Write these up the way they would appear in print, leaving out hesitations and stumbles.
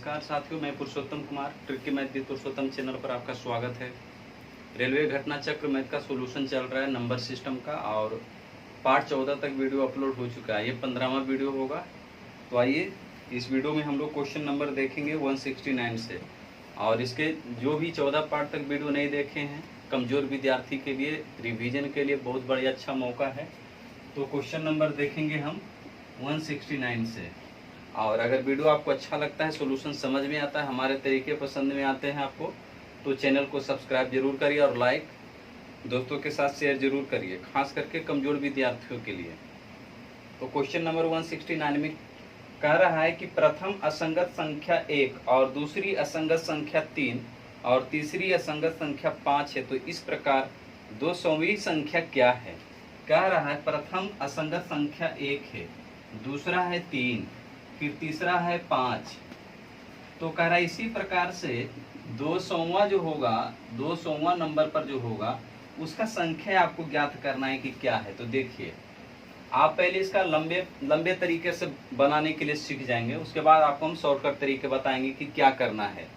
नमस्कार साथियों, मैं Purushottam Kumar tricky math with Purushottam channel पर आपका स्वागत है। रेलवे घटना चक्र मैथ का सॉल्यूशन चल रहा है नंबर सिस्टम का, और पार्ट 14 तक वीडियो अपलोड हो चुका है। ये 15वां वीडियो होगा। तो आइए इस वीडियो में हम लोग क्वेश्चन नंबर देखेंगे 169 से, और इसके जो भी 14 पार्ट तक वीडियो नहीं देखे हैं, कमज़ोर विद्यार्थी के लिए रिविज़न के लिए बहुत बड़ा अच्छा मौका है। तो क्वेश्चन नंबर देखेंगे हम 169 से। और अगर वीडियो आपको अच्छा लगता है, सॉल्यूशन समझ में आता है, हमारे तरीके पसंद में आते हैं आपको, तो चैनल को सब्सक्राइब जरूर करिए और लाइक दोस्तों के साथ शेयर जरूर करिए, खास करके कमज़ोर विद्यार्थियों के लिए। तो क्वेश्चन नंबर 169 में कह रहा है कि प्रथम असंगत संख्या 1 और दूसरी असंगत संख्या 3 और तीसरी असंगत संख्या 5 है, तो इस प्रकार 200वीं संख्या क्या है। कह रहा है प्रथम असंगत संख्या 1 है, दूसरा है 3, फिर तीसरा है 5। तो कह रहा है इसी प्रकार से 200वां जो होगा, 200वां नंबर पर जो होगा उसका संख्या आपको ज्ञात करना है कि क्या है। तो देखिए, आप पहले इसका लंबे तरीके से बनाने के लिए सीख जाएंगे, उसके बाद आपको हम शॉर्टकट तरीके बताएंगे कि क्या करना है।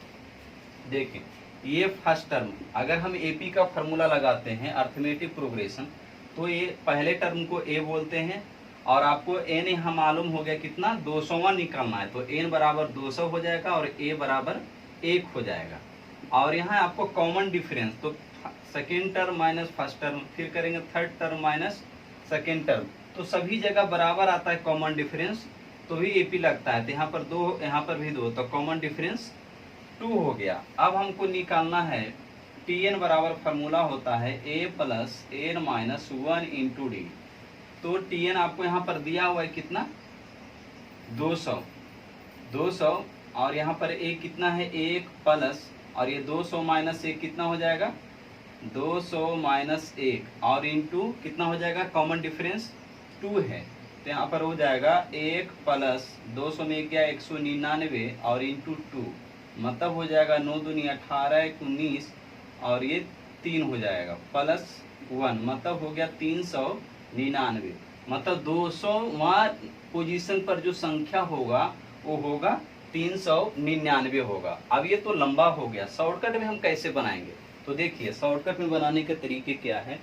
देखिए, ये फर्स्ट टर्म, अगर हम एपी का फार्मूला लगाते हैं अर्थमेटिक प्रोग्रेशन, तो ये पहले टर्म को ए बोलते हैं, और आपको एन यहाँ मालूम हो गया कितना, 200वां निकालना है। तो एन बराबर 200 हो जाएगा और ए बराबर 1 हो जाएगा। और यहाँ आपको कॉमन डिफरेंस, तो second term minus first term, फिर करेंगे third term minus second term, तो सभी जगह बराबर आता है कॉमन डिफरेंस, तो भी एपी लगता है। तो यहाँ पर 2, यहाँ पर भी 2, तो कॉमन डिफरेंस 2 हो गया। अब हमको निकालना है टी एन बराबर फार्मूला होता है a plus n minus 1 into D. तो टी एन आपको यहाँ पर दिया हुआ है कितना, 200, और यहाँ पर ए कितना है 1 प्लस, और ये 200 माइनस 1 कितना हो जाएगा, 200 माइनस 1, और इंटू कितना हो जाएगा, कॉमन डिफरेंस 2 है। तो यहाँ पर हो जाएगा 1 प्लस 200 में 1 गया 199, और इंटू 2, मतलब हो जाएगा 9 दूनी 18, 1 19, और ये 3 हो जाएगा, प्लस 1, मतलब हो गया 399। मतलब 200वां पोजीशन पर जो संख्या होगा वो होगा 399 होगा। अब ये तो लंबा हो गया, शॉर्टकट में हम कैसे बनाएंगे। तो देखिए, शॉर्टकट में बनाने के तरीके क्या है।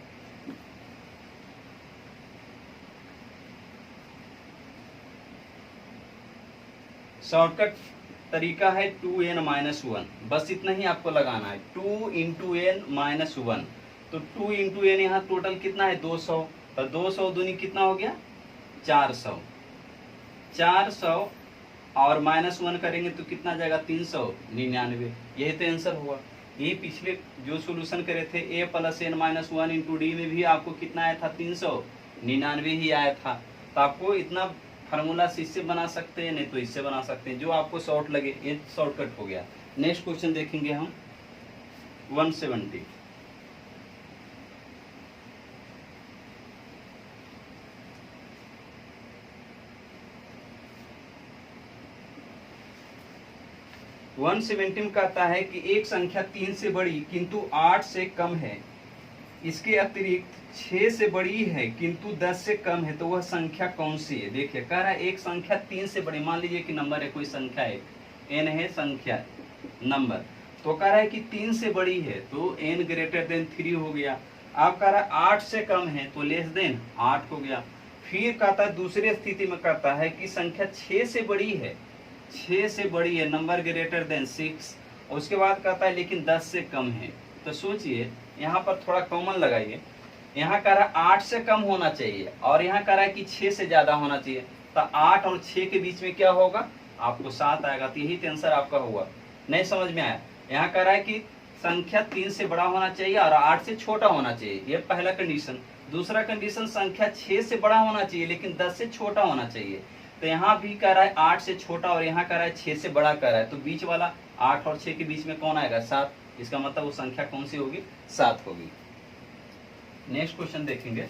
शॉर्टकट तरीका है 2n-1, बस इतना ही आपको लगाना है, 2 इंटू एन माइनस 1। तो 2 इंटू एन यहाँ टोटल कितना है 200, तो 200 दूनी कितना हो गया 400, और माइनस 1 करेंगे तो कितना जाएगा 399। यही तो आंसर हुआ। ये पिछले जो सोल्यूशन करे थे a plus n minus 1 into D में भी आपको कितना आया था, 399 ही आया था। तो आपको इतना फार्मूला से इससे बना सकते हैं, नहीं तो इससे बना सकते हैं, जो आपको शॉर्ट लगे। ये शॉर्टकट हो गया। नेक्स्ट क्वेश्चन देखेंगे हम 170। वन 170 कहता है कि एक संख्या 3 से बड़ी किंतु 8 से कम है, इसके अतिरिक्त 6 से बड़ी है किंतु 10 से कम है, तो वह संख्या कौन सी है। देखिए, कह रहा है एक संख्या 3 से बड़ी, मान लीजिए कि नंबर है, कोई संख्या है, एन है संख्या नंबर, तो कह रहा है कि 3 से बड़ी है तो एन ग्रेटर देन 3 हो गया। अब कह रहा है 8 से कम है तो लेस देन 8 हो गया। फिर कहता है दूसरी स्थिति में कहता है कि संख्या 6 से बड़ी है, 6 से बड़ी है, नंबर ग्रेटर देन 6, और उसके बाद कहता है लेकिन 10 से कम है। तो सोचिए, यहाँ पर थोड़ा कॉमन लगाइए। यहाँ कह रहा है 8 से कम होना चाहिए, और यहाँ कह रहा है कि 6 से ज्यादा होना चाहिए, तो 8 और 6 के बीच में क्या होगा, आपको 7 आएगा। तो यही आंसर आपका हुआ। नहीं समझ में आया। यहाँ कह रहा है कि संख्या 3 से बड़ा होना चाहिए और 8 से छोटा होना चाहिए, ये पहला कंडीशन। दूसरा कंडीशन, संख्या 6 से बड़ा होना चाहिए लेकिन 10 से छोटा होना चाहिए। तो यहाँ भी कह रहा है 8 से छोटा, और यहाँ कह रहा है 6 से बड़ा कह रहा है, तो बीच वाला 8 और 6 के बीच में कौन आएगा, 7। इसका मतलब वो संख्या कौन सी होगी, 7 होगी। नेक्स्ट क्वेश्चन देखेंगे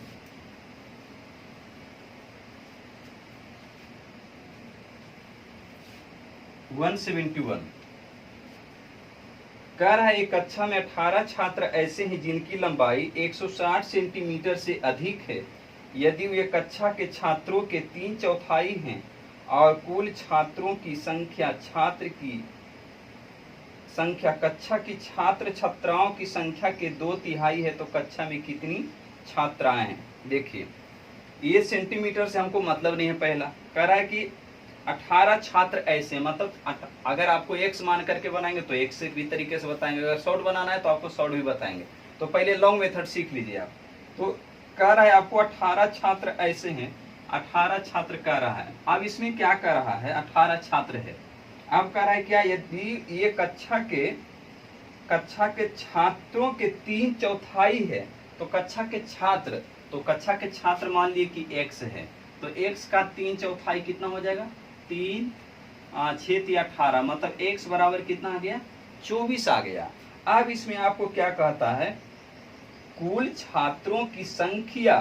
171। कह रहा है एक कक्षा में 18 छात्र ऐसे हैं जिनकी लंबाई 160 सेंटीमीटर से अधिक है। यदि वे कक्षा के छात्रों के 3/4 हैं और कुल छात्रों की संख्या छात्र की संख्या, कक्षा की छात्र छात्राओं की संख्या के 2/3 है तो कक्षा में कितनी छात्राएं हैं। देखिए ये सेंटीमीटर से हमको मतलब नहीं है, पहला कह रहा है कि 18 छात्र ऐसे, मतलब अगर आपको x मान करके बनाएंगे तो x से भी तरीके से बताएंगे, अगर शॉर्ट बनाना है तो आपको शॉर्ट भी बताएंगे। तो पहले लॉन्ग मेथड सीख लीजिए आप। तो कह रहा है आपको 18 छात्र ऐसे हैं, 18 छात्र कह रहा है। अब इसमें क्या कर रहा है, 18 छात्र है। अब कह रहा है क्या, यदि ये कक्षा के छात्रों के 3/4 है तो कक्षा के छात्र मान लिए कि x है, तो x का 3/4 कितना हो जाएगा, 3 6 18, मतलब x बराबर कितना आ गया, 24 आ गया। अब इसमें आपको क्या कहता है, कुल छात्रों की संख्या।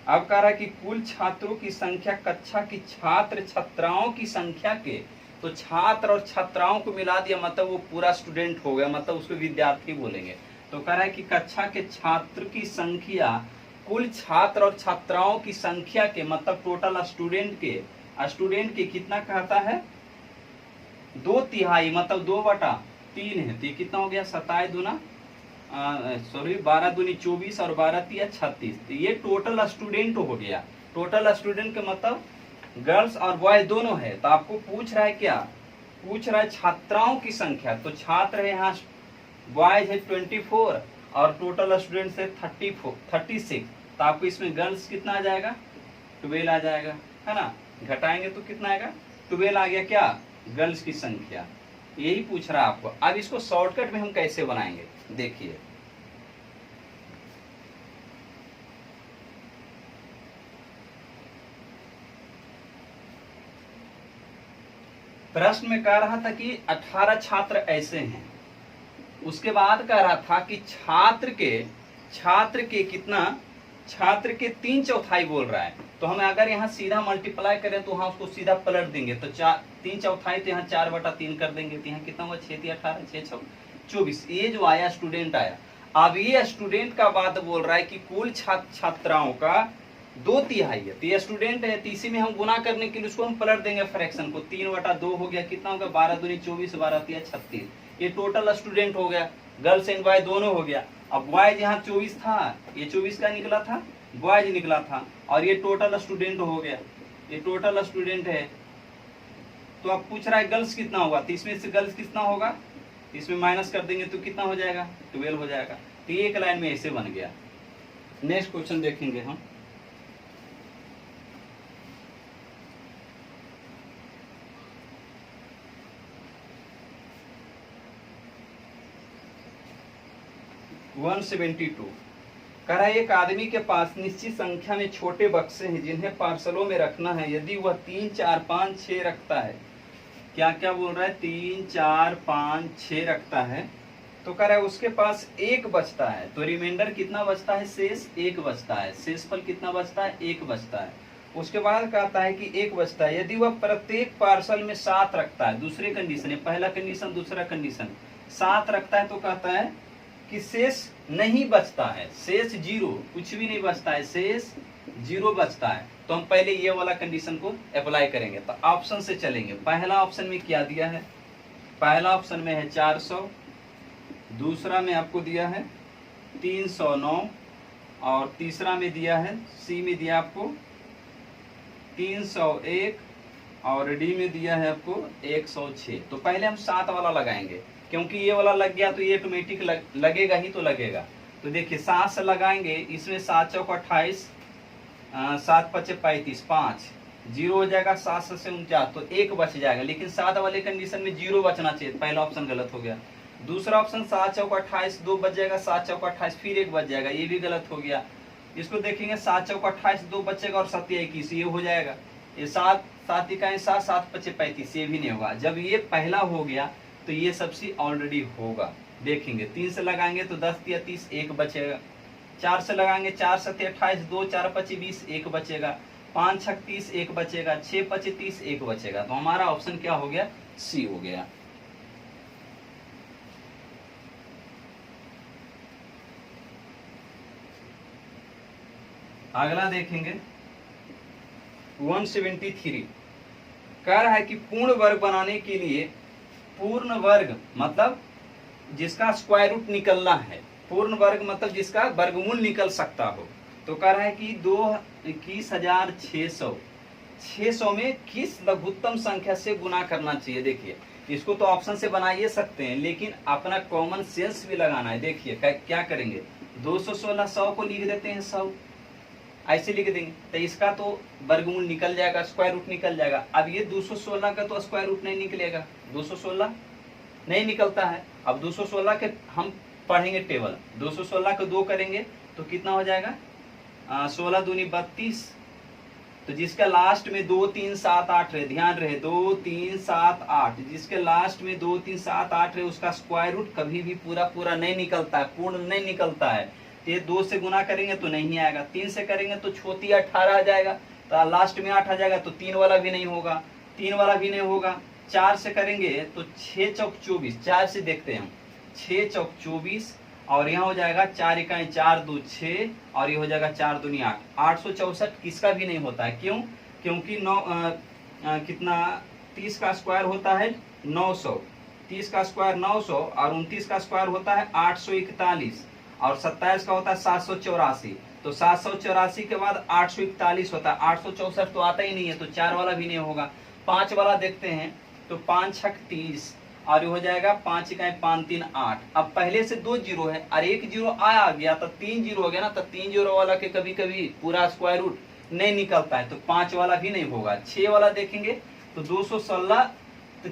अब कह रहा है कि कुल छात्रों की संख्या कक्षा की छात्र छात्राओं की संख्या के, तो छात्र और छात्राओं को मिला दिया मतलब वो पूरा स्टूडेंट हो गया, मतलब उसको विद्यार्थी बोलेंगे। तो कह रहा है कि कक्षा के छात्र की संख्या कुल छात्र और छात्राओं की संख्या के, मतलब टोटल स्टूडेंट के कितना कहता है, 2/3, मतलब 2/3 है। तो ये कितना हो गया, 12 दूनी 24 और 12 तिया 36। तो ये टोटल स्टूडेंट हो गया। टोटल स्टूडेंट के मतलब गर्ल्स और बॉयज दोनों है। तो आपको पूछ रहा है क्या, पूछ रहा है छात्राओं की संख्या। तो छात्र है यहाँ बॉयज है 24 और टोटल स्टूडेंट्स है 36। तो आपको इसमें गर्ल्स कितना आ जाएगा, 12 आ जाएगा, है ना। घटाएंगे तो कितना आएगा, 12 आ गया क्या, गर्ल्स की संख्या। यही पूछ रहा है आपको। अब इसको शॉर्टकट में हम कैसे बनाएंगे, देखिए प्रश्न में कह रहा था कि 18 छात्र ऐसे हैं, उसके बाद कह रहा था कि छात्र के कितना, छात्र के 3/4 बोल रहा है। तो हम अगर यहाँ सीधा मल्टीप्लाई करें तो वहां उसको सीधा पलट देंगे, तो 3/4 तो यहाँ 4/3 कर देंगे, तो यहाँ कितना हुआ, 6 × 18 6 × 24। ये जो आया स्टूडेंट आया। अब ये स्टूडेंट का बात बोल रहा है कि कुल छात्राओं का 2/3 है, तो ये स्टूडेंट है। तो इसी में हम गुना करने के लिए उसको हम पलट देंगे फ्रैक्शन को, 3/2 हो गया, कितना होगा, 12 दूनी 24 12 तिया 36। ये टोटल स्टूडेंट हो गया, गर्ल्स एंड बॉय दोनों हो गया। अब बॉयज यहाँ 24 था, ये 24 का निकला था, बॉयज निकला था, और ये टोटल स्टूडेंट हो गया, ये टोटल स्टूडेंट है। तो अब पूछ रहा है गर्ल्स कितना होगा, तो इसमें से गर्ल्स कितना होगा, इसमें माइनस कर देंगे तो कितना हो जाएगा, 12 हो जाएगा। तो एक लाइन में ऐसे बन गया। नेक्स्ट क्वेश्चन देखेंगे हम। कह रहा है एक आदमी के पास निश्चित संख्या में छोटे बक्से हैं जिन्हें पार्सलों में रखना है। यदि वह 3 4 5 6 रखता है, क्या क्या बोल रहा है, 3 4 5 6 रखता है, तो कह रहा है उसके पास एक बचता है, तो रिमाइंडर कितना बचता है, शेष एक बचता है, शेषफल कितना बचता है, एक बचता है। उसके बाद कहता है कि एक बचता है यदि वह प्रत्येक पार्सल में 7 रखता है। दूसरे कंडीशन है, पहला कंडीशन दूसरा कंडीशन, 7 रखता है तो कहता है कि शेष नहीं बचता है, शेष 0, कुछ भी नहीं बचता है, शेष 0 बचता है। तो हम पहले ये वाला कंडीशन को अप्लाई करेंगे। तो ऑप्शन से चलेंगे। पहला ऑप्शन में क्या दिया है, पहला ऑप्शन में है 400, दूसरा में आपको दिया है 309, और तीसरा में दिया है, सी में दिया आपको 301, और डी में दिया है आपको 106। तो पहले हम 7 वाला लगाएंगे, क्योंकि ये वाला लग गया तो ये ऑटोमेटिक लगेगा ही, तो लगेगा। तो देखिए 7 से लगाएंगे, इसमें 7 चौक 28, 7 पचे 35, 5 0 हो जाएगा, 7 से 49, तो 1 बच जाएगा। लेकिन 7 वाले कंडीशन में 0 बचना चाहिए, पहला ऑप्शन गलत हो गया। दूसरा ऑप्शन 7 चौक 28, 2 बच जाएगा, 7 चौक 28 फिर 1 बच जाएगा, ये भी गलत हो गया। इसको देखेंगे 7 चौक 28, 2 बचेगा और 7 21, ये हो जाएगा। ये 7 7 इकाई 7, 7 पचे 35, ये भी नहीं होगा। जब ये पहला हो गया तो ये सबसे ऑलरेडी होगा। देखेंगे 3 से लगाएंगे तो 10 या 30, 1 बचेगा। 4 से लगाएंगे, 4 7 28, 2 4 25 20, 1 बचेगा। 5 6 30, 1 बचेगा। 6 25 30, 1 बचेगा। तो हमारा ऑप्शन क्या हो गया, सी हो गया। अगला देखेंगे 173। कह रहा है कि पूर्ण वर्ग बनाने के लिए पूर्ण वर्ग मतलब जिसका स्क्वायर रूट निकलना है, पूर्ण वर्ग मतलब जिसका वर्गमूल निकल सकता हो। तो कह रहा है कि 21,600 600 में किस लघुत्तम संख्या से गुना करना चाहिए। देखिए इसको तो ऑप्शन से बना ही सकते हैं, लेकिन अपना कॉमन सेंस भी लगाना है। देखिए क्या करेंगे, 216 100 को लिख देते हैं 100, ऐसे लिख देंगे तो इसका तो वर्गमूल निकल जाएगा, स्क्वायर रूट निकल जाएगा। अब ये 216 का तो स्क्वायर रूट नहीं निकलेगा, 216 नहीं निकलता है। अब 216 के हम पढ़ेंगे टेबल, 216 को 2 करेंगे तो कितना हो जाएगा, 16 दूनी 32। तो जिसका लास्ट में 2 3 7 8 रहे, ध्यान रहे 2 3 7 8, जिसके लास्ट में 2 3 7 8 रहे उसका स्क्वायर रूट कभी भी पूरा नहीं निकलता है, पूर्ण नहीं निकलता है। तो ये 2 से गुना करेंगे तो नहीं आएगा, 3 से करेंगे तो छोटी 18 आ जाएगा, तो लास्ट में 8 आ जाएगा, तो 3 वाला भी नहीं होगा, 3 वाला भी नहीं होगा। 4 से करेंगे तो 6 चौक 24, 4 से देखते हैं हम, 6 चौक 24, और यहाँ हो जाएगा 4 इकाई 4 2 6, और ये हो जाएगा 4 दूनी 8, 864 किसका भी नहीं होता है। क्यों? क्योंकि 9 30 का स्क्वायर होता है 900, 30 का स्क्वायर 900, और 29 का स्क्वायर होता है 841, और 27 का होता है 784। तो 784 के बाद 841 होता है, 864 तो आता ही नहीं है, तो 4 वाला भी नहीं होगा। 5 वाला देखते हैं तो 5 छक 30, और ये हो जाएगा 5 इकाई 5 3 8। अब पहले से 2 जीरो है और 1 जीरो आ गया तो 3 जीरो हो गया ना, तो 3 जीरो वाला के कभी कभी पूरा स्क्वायर रूट नहीं निकलता है, तो 5 वाला भी नहीं होगा। 6 वाला देखेंगे तो 216, तो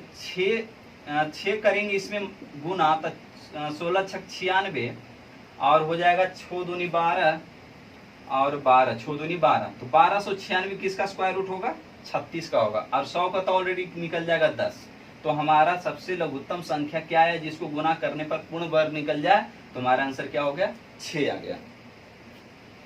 6 करेंगे इसमें गुना, तो 16 छक 96, और हो जाएगा 6 दूनी 12, और 12 6 दूनी 12, तो 1296 किसका स्क्वायर रूट होगा, 36 का होगा, और 100 का तो ऑलरेडी निकल जाएगा 10। तो हमारा सबसे लघुत्तम संख्या क्या है जिसको गुना करने पर पूर्ण वर्ग निकल जाए, तो हमारा आंसर क्या हो गया, 6 आ गया।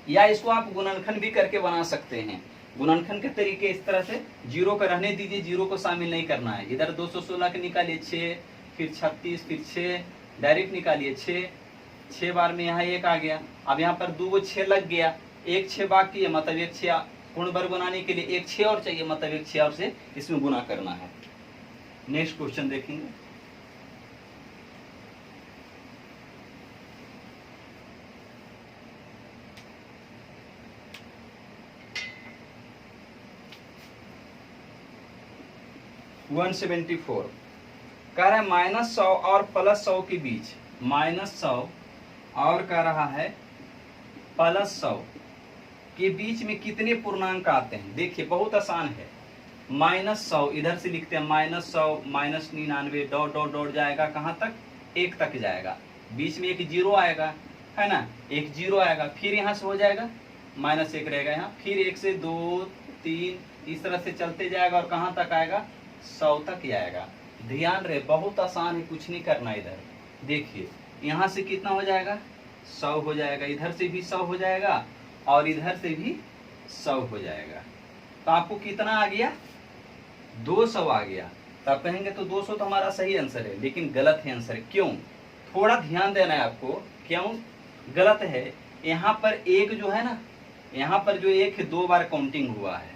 या इसको आप गुणनखंड भी करके बना सकते हैं। गुणनखंड के तरीके इस तरह से, जीरो का रहने दीजिए, जीरो को शामिल नहीं करना है। इधर 216 के निकालिए 6, फिर 36, फिर 6, डायरेक्ट निकालिए 6 बार में यहाँ 1 आ गया। अब यहाँ पर 2 6 लग गया, 1 6 बाकी है, मतलब 1 6 पूर्ण वर्ग बनाने के लिए 1 6 और चाहिए, मतलब 1 6 और से इसमें गुना करना है। नेक्स्ट क्वेश्चन देखेंगे। -174 कह रहा है -100 और +100 के बीच, -100 और कह रहा है +100 के बीच में कितने पूर्णांक आते हैं। देखिए बहुत आसान है, -100 इधर से लिखते हैं, -100 -99 डॉट डॉट डॉट जाएगा कहाँ तक, 1 तक जाएगा, बीच में एक जीरो आएगा, है ना, एक जीरो आएगा, फिर यहाँ से हो जाएगा -1 रहेगा यहाँ, फिर 1 से 2 3 इस तरह से चलते जाएगा, और कहाँ तक आएगा, 100 तक आएगा। ध्यान रहे बहुत आसान है, कुछ नहीं करना। इधर देखिए यहाँ से कितना हो जाएगा, 100 हो जाएगा, इधर से भी 100 हो जाएगा, और इधर से भी 100 हो जाएगा। तो आपको कितना आ गया, 200 आ गया। तो आप कहेंगे तो 200 तो हमारा सही आंसर है, लेकिन गलत है आंसर। क्यों? थोड़ा ध्यान देना है आपको, क्यों गलत है। यहाँ पर एक जो है ना, यहाँ पर जो एक 2 बार काउंटिंग हुआ है,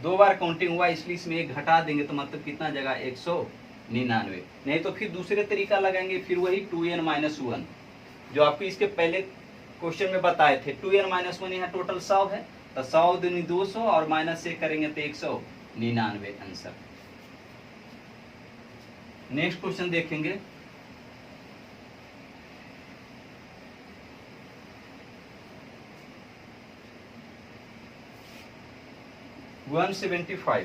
2 बार काउंटिंग हुआ, इसलिए इसमें एक घटा देंगे, तो मतलब कितना जगह 199। नहीं तो फिर दूसरे तरीका लगाएंगे, फिर वही 2n-1 जो आपको इसके पहले क्वेश्चन में बताए थे। 2n-1 यहाँ टोटल 100 है, तो 100 दूनी 200, और -1 करेंगे तो 199 आंसर। नेक्स्ट क्वेश्चन देखेंगे। (175)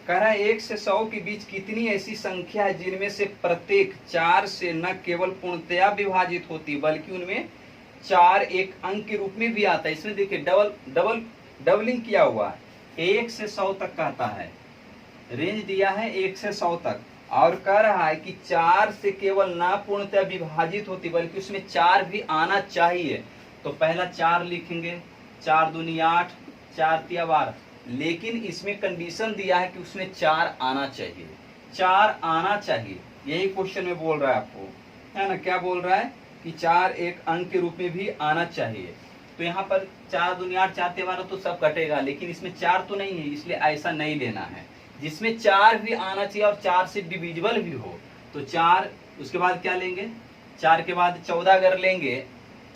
कह रहा है 1 से 100 के बीच कितनी ऐसी संख्या है जिनमें से प्रत्येक 4 से न केवल पूर्णतया विभाजित होती बल्कि उनमें 4 एक अंक के रूप में भी आता है। इसमें देखिए डबलिंग किया हुआ है, 1 से 100 तक कहता है, रेंज दिया है 1 से 100 तक, और कह रहा है कि 4 से केवल न पूर्णतया विभाजित होती बल्कि उसमें 4 भी आना चाहिए। तो पहला 4 लिखेंगे, 4 दूनी 8, 4 तिया 12, लेकिन इसमें कंडीशन दिया है कि उसमें 4 आना चाहिए, 4 आना चाहिए। यही क्वेश्चन में बोल रहा है आपको, है ना, क्या बोल रहा है कि 4 एक अंक के रूप में भी आना चाहिए। तो यहाँ पर 4 दूनी 8, 4 तिया 12 तो सब कटेगा, लेकिन इसमें 4 तो नहीं है, इसलिए ऐसा नहीं लेना है। जिसमें 4 भी आना चाहिए और 4 से डिविजिबल भी हो, तो 4, उसके बाद क्या लेंगे, 4 के बाद 14 अगर लेंगे,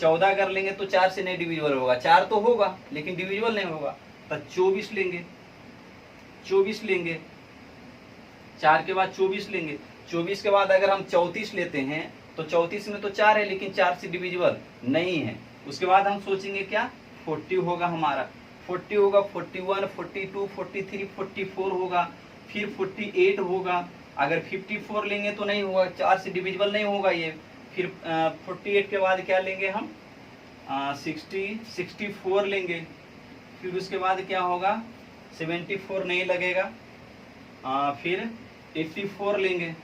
14 अगर लेंगे तो 4 से नहीं डिविजिबल होगा, 4 तो होगा लेकिन डिविजिबल नहीं होगा, तो 24 लेंगे, 24 लेंगे, 4 के बाद 24 लेंगे, 24 के बाद अगर हम 34 लेते हैं तो 34 में तो 4 है लेकिन 4 से डिविजिबल नहीं है। उसके बाद हम सोचेंगे क्या, 40 होगा हमारा, 40 होगा, 41, 42, 43, 44 होगा, फिर 48 होगा। अगर 54 लेंगे तो नहीं होगा, 4 से डिविजिबल नहीं होगा ये। फिर 48 के बाद क्या लेंगे हम, 64 लेंगे। फिर उसके बाद क्या होगा, 74 नहीं लगेगा, फिर 84 लेंगे,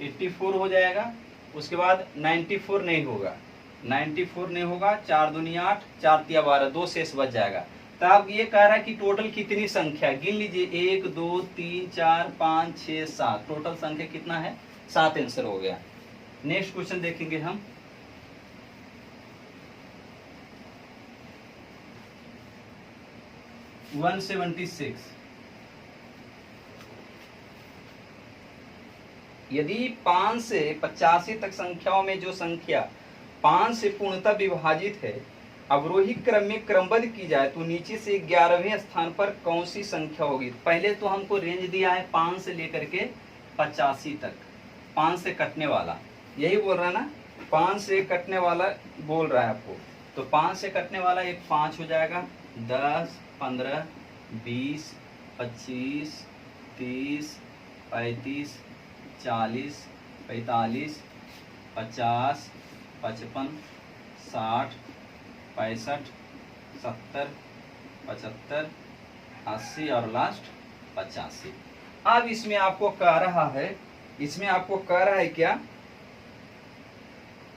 84 हो जाएगा। उसके बाद 94 नहीं होगा, 94 नहीं होगा, 4 दूनी 8, 4 तिया 12, 2 शेष बच जाएगा। तो अब ये कह रहा है कि टोटल कितनी संख्या, गिन लीजिए, 1 2 3 4 5 6 7, टोटल संख्या कितना है, 7 आंसर हो गया। नेक्स्ट क्वेश्चन देखेंगे हम, वन 76। यदि 5 से 85 तक संख्याओं में जो संख्या 5 से पूर्णतः विभाजित है अवरोही क्रम में क्रमबद्ध की जाए तो नीचे से 11वें स्थान पर कौन सी संख्या होगी। पहले तो हमको रेंज दिया है 5 से लेकर के 85 तक, 5 से कटने वाला, यही बोल रहा है ना, 5 से कटने वाला बोल रहा है आपको। तो 5 से कटने वाला एक 5 हो जाएगा, 10 15 20 25 30 35 40 45 50 55 60 65 70 75 80 और लास्ट 85। अब इसमें आपको कह रहा है, इसमें आपको कह रहा है क्या,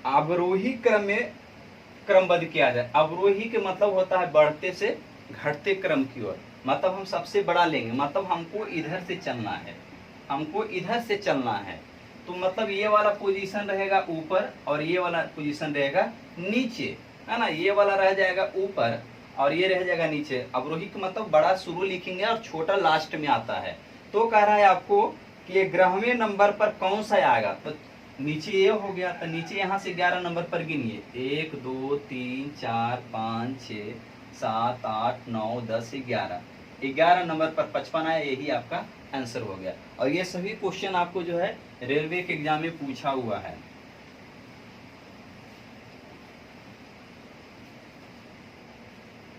अवरोही क्रम में क्रमबद्ध किया जाए। अवरोही के मतलब होता है बढ़ते से घटते क्रम की ओर, मतलब हम सबसे बड़ा लेंगे, मतलब हमको इधर से चलना है, हमको इधर से चलना है। तो मतलब ये वाला पोजीशन रहेगा ऊपर और ये वाला पोजीशन रहेगा नीचे, है ना, ये वाला रह जाएगा ऊपर और ये रह जाएगा नीचे। अवरोही का मतलब बड़ा शुरू लिखेंगे और छोटा लास्ट में आता है। तो कह रहा है आपको कि ये 11वें नंबर पर कौन सा आएगा, तो नीचे ये हो गया, तो नीचे यहाँ से 11 नंबर पर गिनिए, 1 2 3 4 5 6 7 8 9 10 11, 11 नंबर पर 55 आया, यही आपका आंसर हो गया। और ये सभी क्वेश्चन आपको जो है रेलवे के एग्जाम में पूछा हुआ है।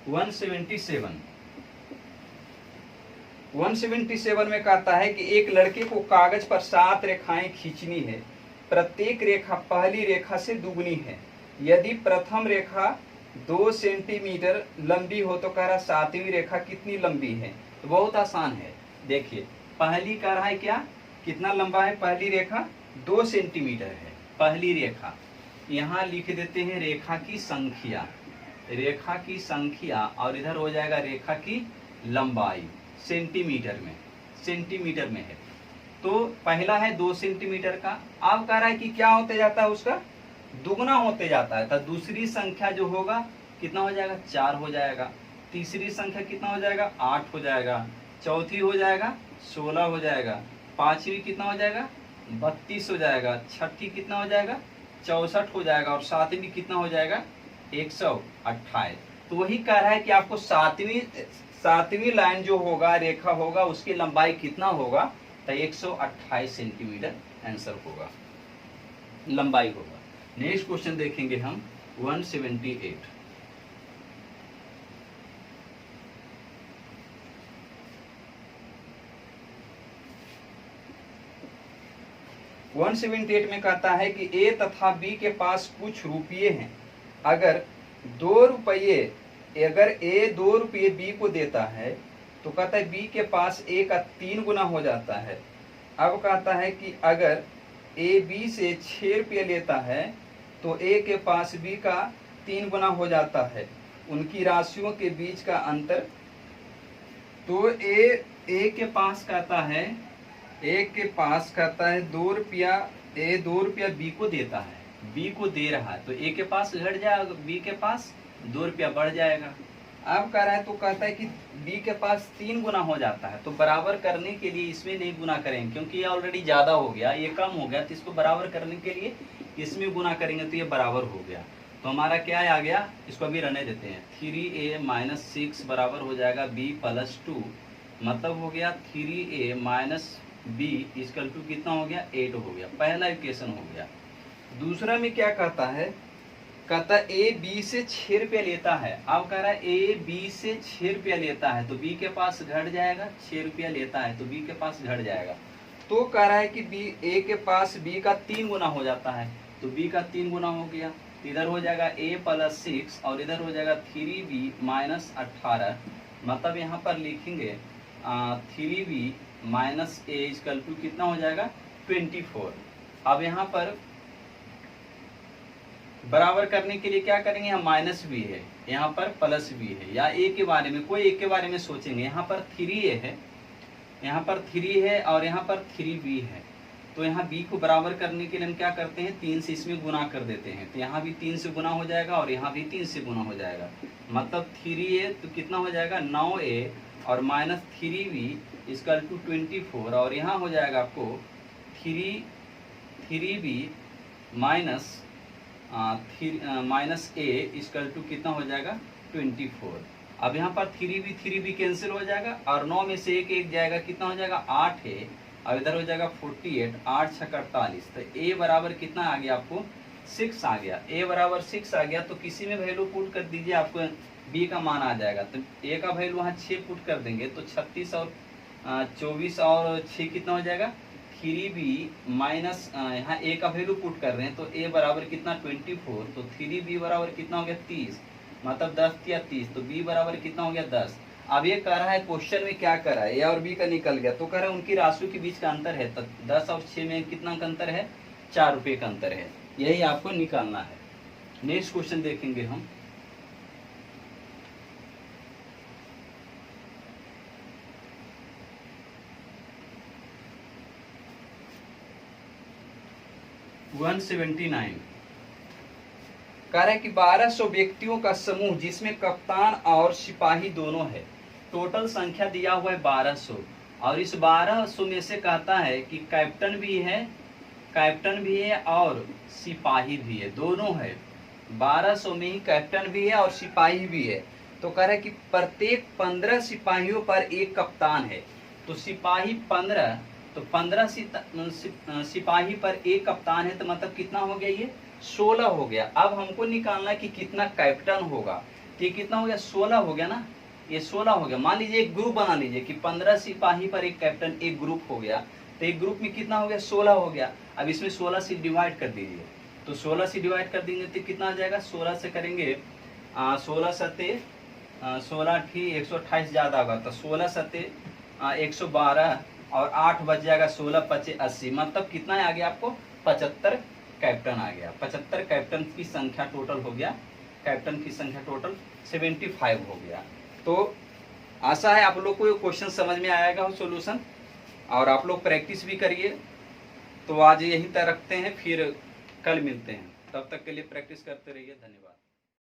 वन 177 में कहता है कि एक लड़के को कागज पर 7 रेखाएं खींचनी है, प्रत्येक रेखा पहली रेखा से दुगनी है। यदि प्रथम रेखा 2 सेंटीमीटर लंबी हो तो कह रहा 7वीं रेखा कितनी लंबी है। तो बहुत आसान है, देखिए पहली कह रहा है क्या, कितना लंबा है, पहली रेखा 2 सेंटीमीटर है, पहली रेखा। यहाँ लिख देते हैं रेखा की संख्या, रेखा की संख्या, और इधर हो जाएगा रेखा की लंबाई सेंटीमीटर में, सेंटीमीटर में है। तो पहला है 2 सेंटीमीटर का, अब कह रहा है कि क्या होते जाता है, उसका दुगना होते जाता है। तो दूसरी संख्या जो होगा कितना हो जाएगा, 4 हो जाएगा। तीसरी संख्या कितना हो जाएगा, 8 हो जाएगा। चौथी हो जाएगा 16 हो जाएगा। पांचवी कितना हो जाएगा, 32 हो जाएगा। छठी कितना हो जाएगा, 64 हो जाएगा। और सातवीं कितना हो जाएगा, 128। तो वही कह रहा है कि आपको सातवीं लाइन जो होगा, रेखा होगा, उसकी लंबाई कितना होगा, तो 128 सेंटीमीटर आंसर होगा, लंबाई होगा। नेक्स्ट क्वेश्चन देखेंगे हम 178। में कहता है कि ए तथा बी के पास कुछ रुपये हैं। अगर 2 रुपये, अगर ए 2 रुपये बी को देता है तो कहता है बी के पास ए का 3 गुना हो जाता है। अब कहता है कि अगर ए बी से 6 रुपये लेता है तो ए के पास बी का 3 गुना हो जाता है। उनकी राशियों के बीच का अंतर, तो ए के पास कहता है, ए के पास कहता है 2 रुपया, ए 2 रुपया बी को देता है, बी को दे रहा है, तो ए के पास घट जाएगा, बी के पास 2 रुपया बढ़ जाएगा। अब कह रहा है तो कहता है कि b के पास 3 गुना हो जाता है, तो बराबर करने के लिए इसमें नहीं गुना करेंगे क्योंकि ये ऑलरेडी ज़्यादा हो गया, ये कम हो गया, तो इसको बराबर करने के लिए इसमें गुना करेंगे तो ये बराबर हो गया। तो हमारा क्या आ गया, इसको अभी रहने देते हैं। 3a माइनस 6 बराबर हो जाएगा b प्लस 2, मतलब हो गया 3a minus b equal to कितना हो गया, 8 हो गया। पहला इक्वेशन हो गया। दूसरा में क्या कहता है, कहता ए बी से 6 रुपया लेता है। अब कह रहा है ए बी से 6 रुपया लेता है, तो बी के पास घट जाएगा, 6 रुपया लेता है तो बी के पास घट जाएगा। तो कह रहा है कि बी ए के पास बी का 3 गुना हो जाता है, तो बी का 3 गुना हो गया, इधर हो जाएगा a प्लस 6 और इधर हो जाएगा 3b माइनस 18, मतलब यहाँ पर लिखेंगे 3b minus a equal to कितना हो जाएगा 24। अब यहाँ पर बराबर करने के लिए क्या करेंगे, यहाँ माइनस भी है, यहाँ पर प्लस भी है, या ए के बारे में कोई एक के बारे में सोचेंगे। यहाँ पर 3a है, यहाँ पर 3 है और यहाँ पर 3b है, तो यहाँ b को बराबर करने के लिए हम क्या करते हैं, 3 से इसमें गुना कर देते हैं, तो यहाँ भी 3 से गुना हो जाएगा और यहाँ भी 3 से गुना हो जाएगा, मतलब 3a तो कितना हो जाएगा 9a और माइनस 3b इक्वल टू 24, और यहाँ हो जाएगा आपको 3b minus minus a equal to कितना हो जाएगा 24। अब यहाँ पर 3b कैंसिल हो जाएगा और 9 में से एक जाएगा, कितना हो जाएगा 8 है, और इधर हो जाएगा 48, 8 6 48, तो a बराबर कितना आ गया आपको 6 आ गया। a बराबर 6 आ गया, तो किसी में वैल्यू पुट कर दीजिए, आपको b का मान आ जाएगा। तो a का वैल्यू वहाँ 6 पुट कर देंगे, तो 36 और 24 और 6 कितना हो जाएगा 3b माइनस यहाँ a का वैल्यू पुट कर रहे हैं, तो a बराबर कितना 24, तो 3b बराबर कितना हो गया 30, मतलब 10 या 30, तो b बराबर कितना हो गया 10। अब ये कह रहा है क्वेश्चन में क्या कर रहा है, a और b का निकल गया, तो कह रहा है उनकी राशियों के बीच का अंतर है, तो 10 और 6 में कितना का अंतर है, 4 रुपये का अंतर है, यही आपको निकालना है। नेक्स्ट क्वेश्चन देखेंगे हम। कह रहा है कि 1200 व्यक्तियों का समूह जिसमें कप्तान और सिपाही दोनों है, टोटल संख्या दिया हुआ है 1200, और इस 1200 में से कहता है कि कैप्टन भी है और सिपाही भी है, दोनों है। 1200 में ही कैप्टन भी है और सिपाही भी है, तो कह रहा है कि प्रत्येक 15 सिपाहियों पर एक कप्तान है, तो सिपाही 15, तो 15 सिपाही पर एक कप्तान है, तो मतलब कितना हो गया ये 16 हो गया। अब हमको निकालना है कि कितना कैप्टन होगा, तो ये कितना हो गया 16 हो गया ना, ये 16 हो गया। मान लीजिए एक ग्रुप बना लीजिए कि 15 सिपाही पर एक कैप्टन, एक ग्रुप हो गया, तो एक ग्रुप में कितना हो गया 16 हो गया। अब इसमें 16 से डिवाइड कर दीजिए, तो 16 से डिवाइड कर देंगे तो कितना आ जाएगा, 16 से करेंगे 16 सत्ते 16 ठीक 128 ज़्यादा होगा, तो 16 सत्ते 112 और 8 बच जाएगा 16 25 80, मतलब कितना आ गया आपको 75 कैप्टन आ गया। 75 कैप्टन की संख्या टोटल हो गया, कैप्टन की संख्या टोटल 75 हो गया। तो आशा है आप लोग को ये क्वेश्चन समझ में आएगा सॉल्यूशन, और आप लोग प्रैक्टिस भी करिए। तो आज यहीं तक रखते हैं, फिर कल मिलते हैं, तब तक के लिए प्रैक्टिस करते रहिए। धन्यवाद।